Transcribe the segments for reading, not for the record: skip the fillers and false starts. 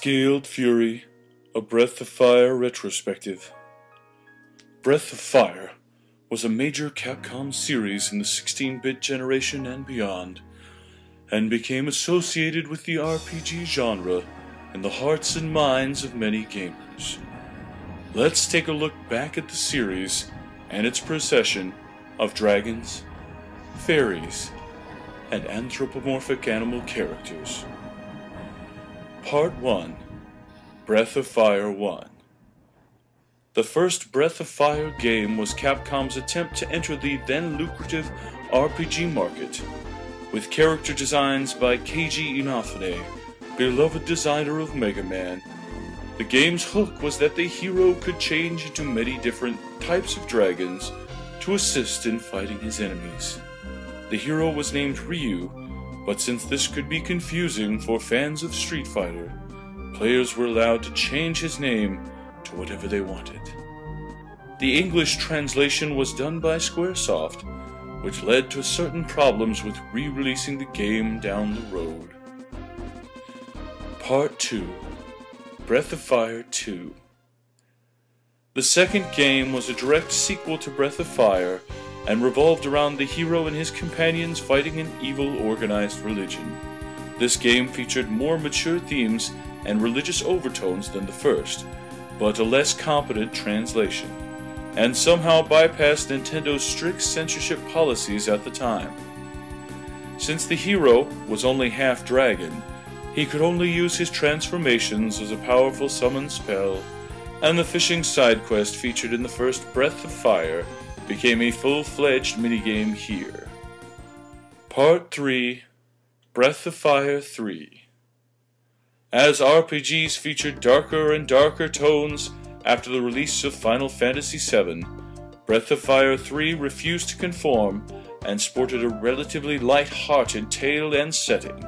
Scaled Fury, a Breath of Fire retrospective. Breath of Fire was a major Capcom series in the 16-bit generation and beyond, and became associated with the RPG genre in the hearts and minds of many gamers. Let's take a look back at the series and its procession of dragons, fairies, and anthropomorphic animal characters. Part 1. Breath of Fire 1. The first Breath of Fire game was Capcom's attempt to enter the then lucrative RPG market, with character designs by Keiji Inafune, beloved designer of Mega Man. The game's hook was that the hero could change into many different types of dragons to assist in fighting his enemies. The hero was named Ryu, but since this could be confusing for fans of Street Fighter, players were allowed to change his name to whatever they wanted. The English translation was done by Squaresoft, which led to certain problems with re-releasing the game down the road. Part 2. Breath of Fire 2. The second game was a direct sequel to Breath of Fire, and revolved around the hero and his companions fighting an evil organized religion. This game featured more mature themes and religious overtones than the first, but a less competent translation, and somehow bypassed Nintendo's strict censorship policies at the time. Since the hero was only half dragon, he could only use his transformations as a powerful summon spell, and the fishing side quest featured in the first Breath of Fire became a full-fledged minigame here. Part 3. Breath of Fire 3. As RPGs featured darker and darker tones after the release of Final Fantasy VII, Breath of Fire 3 refused to conform and sported a relatively light-hearted tale and setting.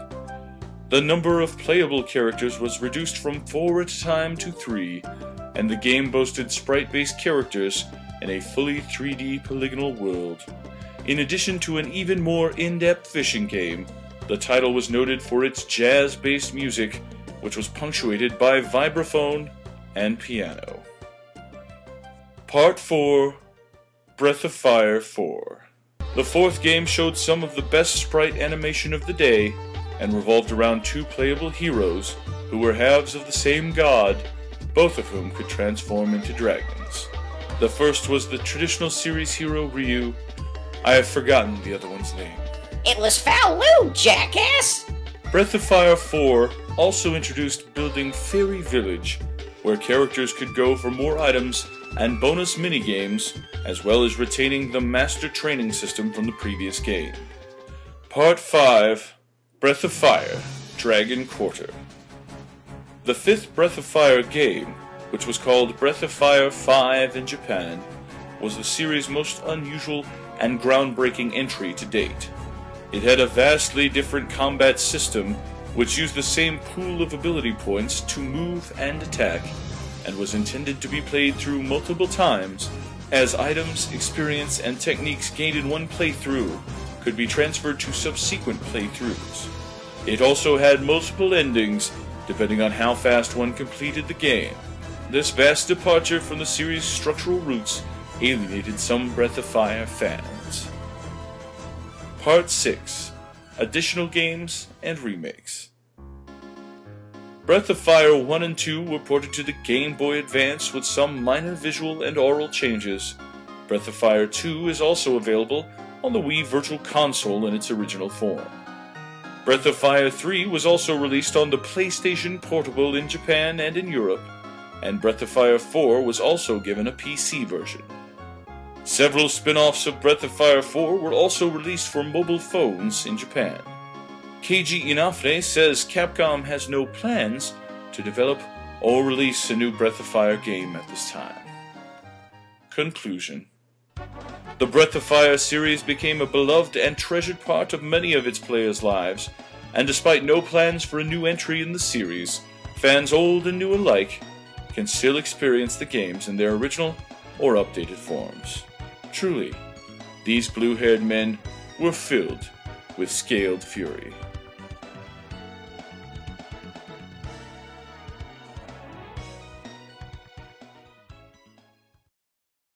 The number of playable characters was reduced from 4 at a time to 3, and the game boasted sprite-based characters in a fully 3D polygonal world. In addition to an even more in-depth fishing game, the title was noted for its jazz-based music, which was punctuated by vibraphone and piano. Part 4. Breath of Fire 4. The fourth game showed some of the best sprite animation of the day, and revolved around two playable heroes who were halves of the same god, both of whom could transform into dragons. The first was the traditional series hero Ryu. I have forgotten the other one's name. It was Foul-Loo, jackass! Breath of Fire 4 also introduced building Fairy Village, where characters could go for more items and bonus minigames, as well as retaining the master training system from the previous game. Part 5. Breath of Fire, Dragon Quarter. The fifth Breath of Fire game, which was called Breath of Fire 5 in Japan, was the series' most unusual and groundbreaking entry to date. It had a vastly different combat system, which used the same pool of ability points to move and attack, and was intended to be played through multiple times, as items, experience, and techniques gained in one playthrough could be transferred to subsequent playthroughs. It also had multiple endings, depending on how fast one completed the game. This vast departure from the series' structural roots alienated some Breath of Fire fans. Part 6. Additional games and remakes. Breath of Fire 1 and 2 were ported to the Game Boy Advance with some minor visual and aural changes. Breath of Fire 2 is also available on the Wii Virtual Console in its original form. Breath of Fire 3 was also released on the PlayStation Portable in Japan and in Europe, and Breath of Fire 4 was also given a PC version. Several spin-offs of Breath of Fire 4 were also released for mobile phones in Japan. Keiji Inafune says Capcom has no plans to develop or release a new Breath of Fire game at this time. Conclusion. The Breath of Fire series became a beloved and treasured part of many of its players' lives, and despite no plans for a new entry in the series, fans old and new alike can still experience the games in their original or updated forms. Truly, these blue-haired men were filled with scaled fury.